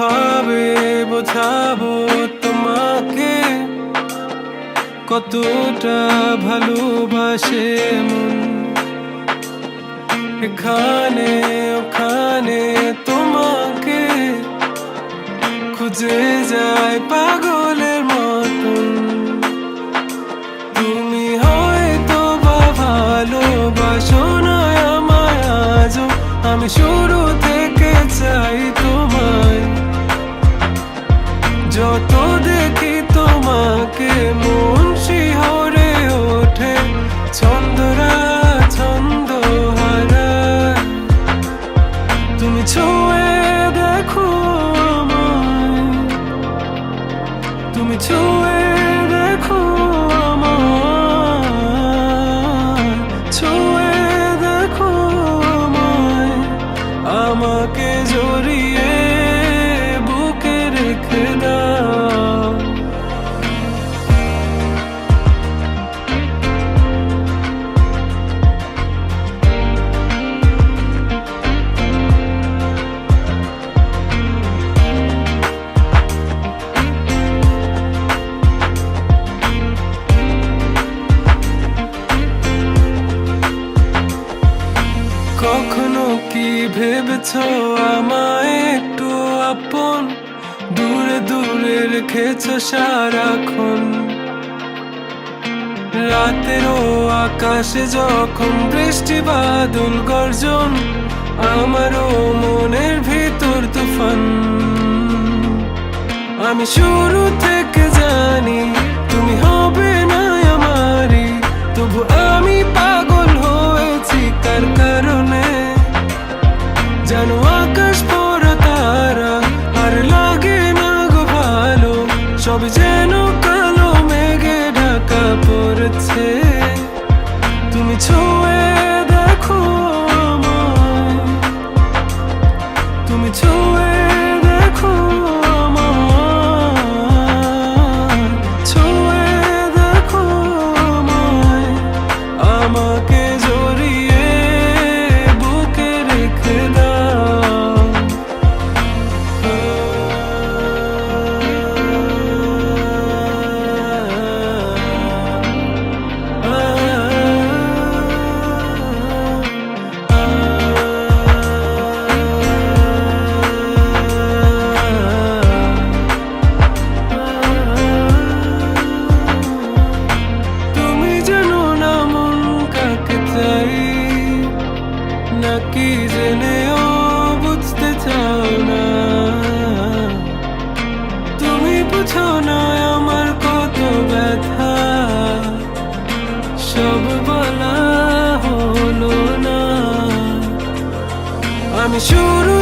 কিভাবে বোঝাবো তোমাকে কতটা ভালোবাসে মন। এখানে ওখানে তোমাকে খুঁজে যায় পাগলের মতন। তুমি হয়তো বা ভালোবাসো না আমায় আজও, আমি শুরু থেকে চাই তোমায়। যত দেখি তোমাকে মন শিহরে ওঠে, ছন্দরা ছন্দ হারায়। তুমি ছুঁয়ে দেখো আমায়, তুমি ছুঁয়ে দেখো আমায়, ছুঁয়ে দেখো আমায়। আমাকে জড়িয়ে বুকে রেখে দাও। কখনো কি ভেবেছ আমায় একটু আপন, দূরে দূরে রেখেছ সারাক্ষণ। রাতেরও আকাশে যখন বৃষ্টি বাদল গর্জন, আমারও মনের ভিতর তুফান। আমি শুরু থেকে জানি তুমি হবে না আমারই, তবু আমি পাগল হয়েছি কার কারণে। জানো আকাশ পড়া তারা আর লাগে না গো ভালো, সব যেন কালো মেঘে ঢাকা পড়েছে। তুমি ছুঁয়ে দেখো আমায়, তুমি ছুঁয়ে দেখো আমায়, ছুঁয়ে দেখো আমায়। আমাকে জড়িয়ে বুকে রেখে দাও। তুমি জানো না মন কাকে চাই, নাকি জেনেও বুঝতে চাও না। তুমি বুঝো না আমার কত ব্যথা, সব বলা হলো না। আমি শুরু